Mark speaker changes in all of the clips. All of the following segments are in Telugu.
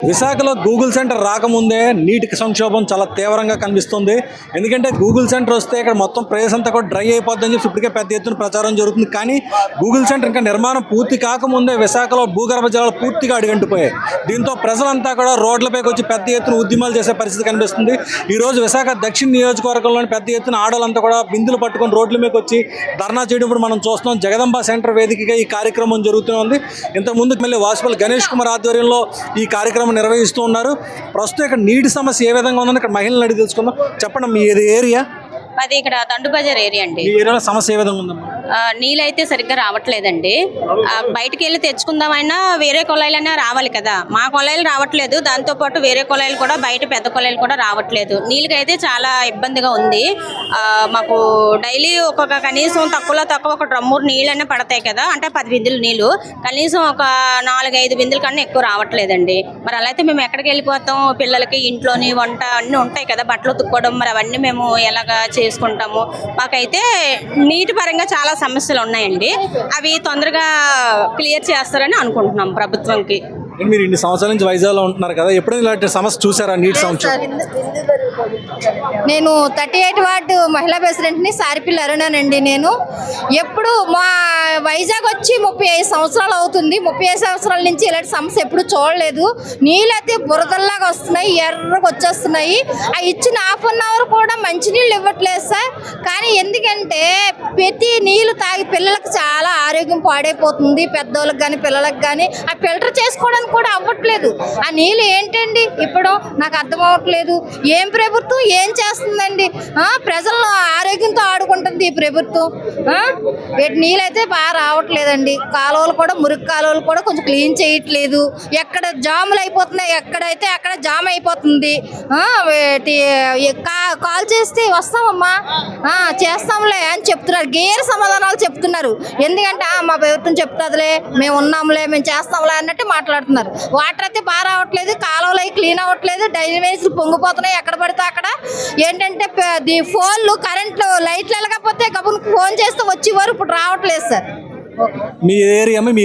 Speaker 1: విశాఖలో గూగుల్ సెంటర్ రాకముందే నీటి సంక్షోభం చాలా తీవ్రంగా కనిపిస్తుంది. ఎందుకంటే గూగుల్ సెంటర్ వస్తే ఇక్కడ మొత్తం ప్లేస్ అంతా కూడా డ్రై అయిపోద్దని చెప్పి ఇప్పటికే పెద్ద ఎత్తున ప్రచారం జరుగుతుంది. కానీ గూగుల్ సెంటర్ ఇంకా నిర్మాణం పూర్తి కాకముందే విశాఖలో భూగర్భ జలాలు పూర్తిగా అడుగంటిపోయాయి. దీంతో ప్రజలంతా కూడా రోడ్లపైకి వచ్చి పెద్ద ఎత్తున ఉద్యమాలు చేసే పరిస్థితి కనిపిస్తుంది. ఈరోజు విశాఖ దక్షిణ నియోజకవర్గంలోని పెద్ద ఎత్తున ఆడవాళ్ళంతా కూడా బిందులు పట్టుకొని రోడ్ల మీదకి వచ్చి ధర్నా చేయడం ఇప్పుడు మనం చూస్తున్నాం. జగదంబ సెంటర్ వేదికగా ఈ కార్యక్రమం జరుగుతుంది. ఇంతకుముందు మళ్ళీ వాసుపల్లి గణేష్ కుమార్ ఆధ్వర్యంలో ఈ కార్యక్రమం నిర్వహిస్తూ ఉన్నారు. ప్రస్తుతం ఇక్కడ నీటి సమస్య ఏ విధంగా ఉందని ఇక్కడ మహిళలను అడిగి తెలుసుకుందాం. చెప్పండి, మీ ఏరియా?
Speaker 2: అది ఇక్కడ దండు బజార్ ఏరియా అండి.
Speaker 1: ఈ ఏరియాలో సమస్య ఏ విధంగా ఉందమ్మా?
Speaker 2: నీళ్ళు అయితే సరిగ్గా రావట్లేదండి. బయటకు వెళ్ళి తెచ్చుకుందామైనా వేరే కొలాయిలైనా రావాలి కదా, మా కొలాయిలు రావట్లేదు. దాంతోపాటు వేరే కొలాయిలు కూడా, బయట పెద్ద కొలాయిలు కూడా రావట్లేదు. నీళ్ళకి అయితే చాలా ఇబ్బందిగా ఉంది. మాకు డైలీ ఒక్కొక్క కనీసం తక్కువలో తక్కువ ఒక డ్రమ్మూరు నీళ్ళైనా పడతాయి కదా, అంటే 10 బిందెలు నీళ్ళు, కనీసం ఒక 4-5 బిందెల కన్నా ఎక్కువ రావట్లేదండి. మరి అలా అయితే మేము ఎక్కడికి వెళ్ళిపోతాం? పిల్లలకి ఇంట్లోని వంట అన్నీ ఉంటాయి కదా, బట్టలు ఉతుక్కోవడం, మరి అవన్నీ మేము ఎలాగా చేసుకుంటాము? మాకైతే నీటి పరంగా చాలా సమస్యలు ఉన్నాయండి. అవి తొందరగా క్లియర్ చేస్తారని అనుకుంటున్నాం ప్రభుత్వంకి.
Speaker 1: మీరు ఇన్ని సంవత్సరాల నుంచి వైజాగ్లో ఉంటున్నారు కదా, ఎప్పుడైనా ఇలాంటి సమస్య చూసారా? నీటి సమస్య.
Speaker 3: నేను 38 వార్డు మహిళా ప్రెసిడెంట్ని సారిపిల్లి అరుణానండి. నేను ఎప్పుడు మా వైజాగ్ వచ్చి 35 సంవత్సరాలు అవుతుంది. 35 సంవత్సరాల నుంచి ఇలాంటి సమస్య ఎప్పుడు చూడలేదు. నీళ్ళు అయితే బురదల్లాగా వస్తున్నాయి, ఎర్రగా వచ్చేస్తున్నాయి. ఆ ఇచ్చిన హాఫ్ అన్ అవర్ కూడా మంచినీళ్ళు ఇవ్వట్లేదు సార్. కానీ ఎందుకంటే ప్రతి నీళ్ళు తాగి పిల్లలకు చాలా ఆరోగ్యం పాడైపోతుంది, పెద్దోళ్ళకి కానీ పిల్లలకు కానీ. ఆ ఫిల్టర్ చేసుకోవడానికి కూడా అవ్వట్లేదు. ఆ నీళ్ళు ఏంటండి ఇప్పుడు నాకు అర్థం అవ్వట్లేదు. ఏం ప్రభుత్వం ఏం చేస్తుందండి? ప్రజల్లో ఆరోగ్యంతో ఆడుకుంటుంది ఈ ప్రభుత్వం. నీళ్ళు అయితే బాగా రావట్లేదండి. కాలువలు కూడా, మురికి కాలువలు కూడా కొంచెం క్లీన్ చేయట్లేదు. ఎక్కడ జాములు అయిపోతున్నాయి, ఎక్కడైతే అక్కడ జామ్ అయిపోతుంది. కాల్ చేస్తే వస్తామమ్మా, చేస్తాంలే అని చెప్తున్నారు. గేర్ సమాధానాలు చెప్తున్నారు. ఎందుకంటే మా ప్రభుత్వం చెప్తుందిలే, మేము ఉన్నాంలే, మేము చేస్తాంలే అన్నట్టు మాట్లాడుతున్నారు. వాటర్ అయితే బాగా రావట్లేదు, కాలువలు అవి క్లీన్ అవ్వట్లేదు, డ్రైనేజ్ పొంగిపోతున్నాయి ఎక్కడ పడితే అక్కడ. ఏంటంటే ఫోన్లు, కరెంట్లు, లైట్లు వెళ్ళకపోతే గబున్ ఫోన్ చేస్తే వచ్చేవారు, ఇప్పుడు రావట్లేదు సార్.
Speaker 1: మీ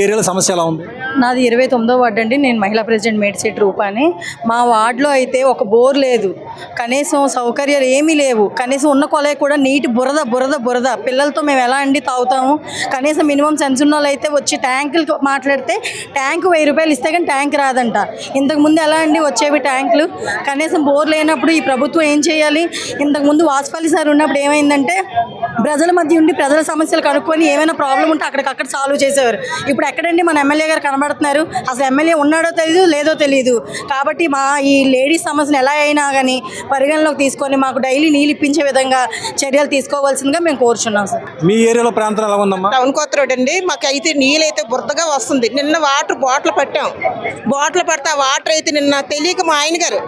Speaker 1: ఏరియాలో సమస్య ఎలా ఉంది?
Speaker 4: నాది 29వ వార్డు అండి. నేను మహిళా ప్రెసిడెంట్ మేడ్చేటి రూపాని. మా వార్డులో అయితే ఒక బోర్ లేదు, కనీసం సౌకర్యాలు ఏమీ లేవు. కనీసం ఉన్న కొలాయి కూడా నీటి బురద బురద బురద. పిల్లలతో మేము ఎలా అండి తాగుతాము? కనీసం మినిమం సెన్స్ ఉన్న వాళ్ళు అయితే వచ్చి ట్యాంకులు మాట్లాడితే ట్యాంకు 1000 రూపాయలు ఇస్తే కానీ ట్యాంక్ రాదంట. ఇంతకుముందు ఎలా అండి వచ్చేవి ట్యాంకులు? కనీసం బోర్ లేనప్పుడు ఈ ప్రభుత్వం ఏం చేయాలి? ఇంతకుముందు వాసుపల్లి సార్ ఉన్నప్పుడు ఏమైందంటే ప్రజల మధ్య ఉండి ప్రజల సమస్యలు కనుక్కొని ఏమైనా ప్రాబ్లం ఉంటే అక్కడికక్కడ సాల్వ్ చేసేవారు. ఇప్పుడు ఎక్కడండి మన ఎమ్మెల్యే గారు కనబడుతున్నారు? అసలు ఎమ్మెల్యే ఉన్నాడో తెలియదు, లేదో తెలియదు. కాబట్టి మా ఈ లేడీస్ సమస్యను ఎలా అయినా కానీ పరిగణలోకి తీసుకొని మాకు డైలీ నీళ్ళు ఇప్పించే విధంగా చర్యలు తీసుకోవాల్సిందిగా మేము కోరుచున్నాం సార్.
Speaker 1: మీ ఏరియాలో ప్రాంతం ఎలా ఉందమ్మా?
Speaker 5: టౌన్ కొత్త రోడ్ అండి. మాకు అయితే నీళ్ళు అయితే బురదగా వస్తుంది. నిన్న వాటర్ బాటిల్ పట్టాం. బాటిల్ పడితే ఆ వాటర్ అయితే నిన్న తెలియక మా ఆయన గారు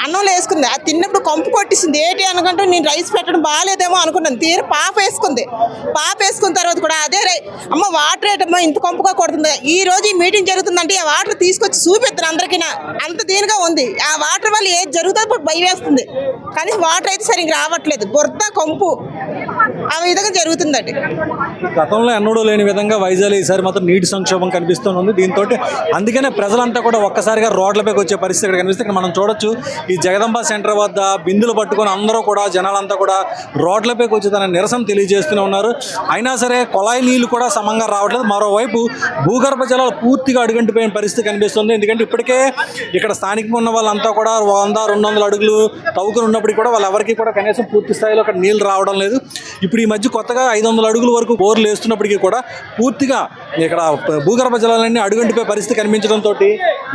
Speaker 5: అన్నంలో వేసుకుంది. అది తిన్నప్పుడు కంపు కొట్టేసింది. ఏంటి అనుకుంటే నేను రైస్ పెట్టడం బాగాలేదేమో అనుకున్నాను. తీరు పాప వేసుకుంది. పాప వేసుకున్న తర్వాత కూడా అదే అమ్మ వాటర్ ఏంటమ్మా ఇంత కంపుగా కొడుతుంది. ఈ రోజు ఈ మీటింగ్ జరుగుతుందంటే ఆ వాటర్ తీసుకొచ్చి చూపిస్తారు అందరికీ. అంత దీనిగా ఉంది. ఆ వాటర్ వల్ల ఏది జరుగుతుందో భయం వేస్తుంది. కానీ వాటర్ అయితే సరిగ్గా రావట్లేదు. బురద, కంపు ఆ విధంగా జరుగుతుందండి.
Speaker 1: గతంలో ఎన్నడూ లేని విధంగా వైజాగ్ ఈసారి మాత్రం నీటి సంక్షోభం కనిపిస్తుంది. దీంతో అందుకనే ప్రజలంతా కూడా ఒక్కసారిగా రోడ్లపైకి వచ్చే పరిస్థితి ఇక్కడ కనిపిస్తుంది. ఇక్కడ మనం చూడొచ్చు, ఈ జగదంబ సెంటర్ వద్ద బిందులు పట్టుకొని అందరూ కూడా, జనాలంతా కూడా రోడ్లపైకి వచ్చి తన నిరసన తెలియజేస్తూనే ఉన్నారు. అయినా సరే కొలాయి నీళ్లు కూడా సమంగా రావట్లేదు. మరోవైపు భూగర్భ జలాలు పూర్తిగా అడుగంటిపోయిన పరిస్థితి కనిపిస్తుంది. ఎందుకంటే ఇప్పటికే ఇక్కడ స్థానికంగా ఉన్న వాళ్ళంతా కూడా 100-200 అడుగులు తవ్వుకుని ఉన్నప్పటికీ కూడా వాళ్ళెవరికి కూడా కనీసం పూర్తి స్థాయిలో అక్కడ నీళ్ళు రావడం లేదు. ఇప్పుడు ఈ మధ్య కొత్తగా 500 అడుగుల వరకు బోర్లు వేస్తున్నప్పటికీ కూడా పూర్తిగా ఇక్కడ భూగర్భ జలాలన్నీ అడుగంటిపోయే పరిస్థితి కనిపించడంతో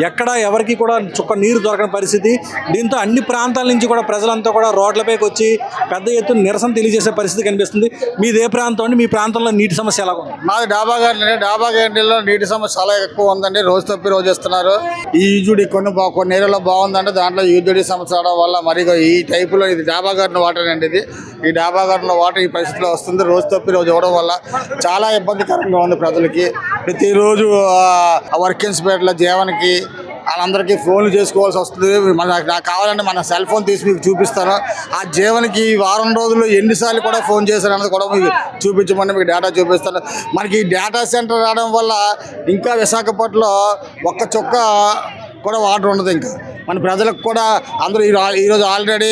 Speaker 1: ఎక్కడ ఎవరికి కూడా చుక్క నీరు దొరకని పరిస్థితి. దీంతో అన్ని ప్రాంతాల నుంచి కూడా ప్రజలంతా కూడా రోడ్లపైకి వచ్చి పెద్ద ఎత్తున నిరసన తెలియజేసే పరిస్థితి కనిపిస్తుంది. మీదే ప్రాంతం అండి? మీ ప్రాంతంలో నీటి సమస్య ఎలా ఉంది?
Speaker 6: మాది డాబా గార్డెన్లో నీటి సమస్య చాలా ఎక్కువ ఉందండి. రోజు తప్పి రోజు ఇస్తున్నారు. ఈ యూజుడి కొన్ని ఏరియాలో బాగుందంటే దాంట్లో యూజుడి సమస్య అవడం వల్ల మరి ఈ టైపులో ఇది డాబా గార్డెన్ వాటర్ అండి. ఇది ఈ డాబా గార్డెన్లో వాటర్ ఈ పరిస్థితిలో వస్తుంది. రోజు తప్పి రోజు ఇవ్వడం వల్ల చాలా ఇబ్బందికరంగా ఉంది ప్రజలకి. ప్రతిరోజు వర్క్ ఇన్స్పెక్టర్ల జీవనకి వాళ్ళందరికీ ఫోన్లు చేసుకోవాల్సి వస్తుంది. నాకు కావాలంటే మన సెల్ ఫోన్ తీసి మీకు చూపిస్తాను. ఆ జీవనకి వారం రోజుల్లో ఎన్నిసార్లు కూడా ఫోన్ చేశారు అన్నది కూడా మీకు చూపించమని మీకు డేటా చూపిస్తాను. మనకి ఈ డేటా సెంటర్ రావడం వల్ల ఇంకా విశాఖపట్నంలో ఒక్క చుక్క కూడా వాటర్ ఉండదు. ఇంకా మన ప్రజలకు కూడా అందరూ ఈరోజు ఆల్రెడీ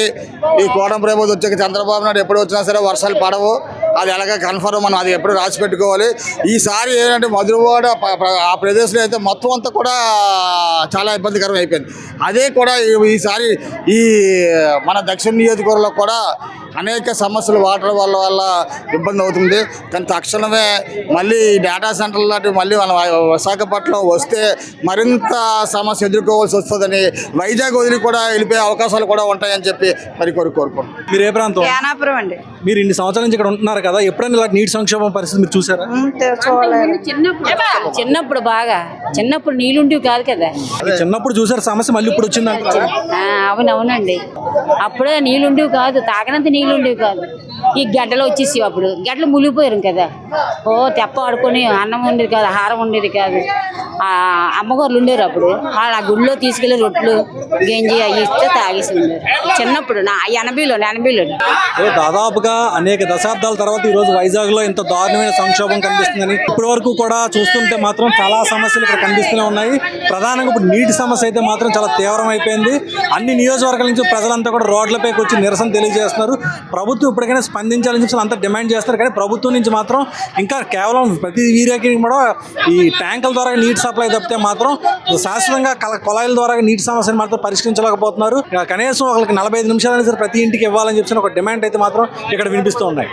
Speaker 6: ఈ కోటం ప్రభుత్వం వచ్చాక చంద్రబాబు నాయుడు ఎప్పుడు వచ్చినా సరే వర్షాలు పడవు, అది ఎలాగ కన్ఫర్మ్, మనం అది ఎప్పుడు రాసి పెట్టుకోవాలి. ఈసారి ఏంటంటే మధురవాడ ఆ ప్రదేశంలో అయితే మొత్తం అంతా కూడా చాలా ఇబ్బందికరం అయిపోయింది. అదే కూడా ఈసారి ఈ మన దక్షిణ నియోజకవర్గంలో కూడా అనేక సమస్యలు వాటర్ వల్ల ఇబ్బంది అవుతుంది. కానీ తక్షణమే మళ్ళీ డేటా సెంటర్ లాంటివి మళ్ళీ మన విశాఖపట్నం వస్తే మరింత సమస్య ఎదుర్కోవాల్సి వస్తుందని, వైజాగ్ వదిలి కూడా వెళ్ళిపోయే అవకాశాలు కూడా ఉంటాయని చెప్పి మరి కోరుకుంటున్నాం.
Speaker 1: మీరు ఏ ప్రాంతం?
Speaker 4: యానాపురం అండి.
Speaker 1: మీరు ఇన్ని సంవత్సరాల నుంచి ఇక్కడ ఉంటున్నారు కదా, ఎప్పుడైనా ఇలా నీటి సంక్షోభం పరిస్థితి మీరు చూసారా?
Speaker 7: చిన్నప్పుడు బాగా చిన్నప్పుడు నీళ్ళుండేవి కాదు కదా.
Speaker 1: చిన్నప్పుడు చూసారు సమస్య, మళ్ళీ ఇప్పుడు వచ్చిందంట.
Speaker 7: అవునవునండి, అప్పుడే నీళ్ళుండేవి కాదు, తాగనంత నీళ్ళుండేవి కాదు. ఈ గడ్డలు వచ్చేసి అప్పుడు గడ్డలు మునిగిపోయారు కదా. తెప్ప ఆడుకొని అన్నం ఉండేది కాదు, ఆహారం ఉండేది కాదు. అమ్మగారులు ఉండేరు అప్పుడు, ఆ గుడిలో తీసుకెళ్లి రొట్లు గంజి అవి ఇస్తే తాగేసి ఉండేరు చిన్నప్పుడు. 80లో
Speaker 1: దాదాపుగా అనేక దశాబ్దాల తర్వాత ఈ రోజు వైజాగ్ లో ఇంత దారుణమైన సంక్షోభం కనిపిస్తుందని ఇప్పటి వరకు కూడా చూస్తుంటే మాత్రం చాలా సమస్యలు ఇక్కడ కనిపిస్తూనే ఉన్నాయి. ప్రధానంగా ఇప్పుడు నీటి సమస్య అయితే మాత్రం చాలా తీవ్రమైపోయింది. అన్ని నియోజకవర్గాల నుంచి ప్రజలంతా కూడా రోడ్లపైకి వచ్చి నిరసన తెలియజేస్తున్నారు. ప్రభుత్వం ఇప్పటికైనా స్పందించాలని చెప్పి అంతా డిమాండ్ చేస్తారు. కానీ ప్రభుత్వం నుంచి మాత్రం ఇంకా కేవలం ప్రతి ఏరియాకి కూడా ఈ ట్యాంకుల ద్వారా నీటి సప్లై తప్పితే మాత్రం శాశ్వతంగా కొలాయిల ద్వారా నీటి సమస్యను మాత్రం పరిష్కరించలేకపోతున్నారు. కనీసం వాళ్ళకి 45 నిమిషాలైనా సరే ప్రతి ఇంటికి ఇవ్వాలని చెప్పి ఒక డిమాండ్ అయితే మాత్రం ఇక్కడ వినిపిస్తూ ఉన్నాయి.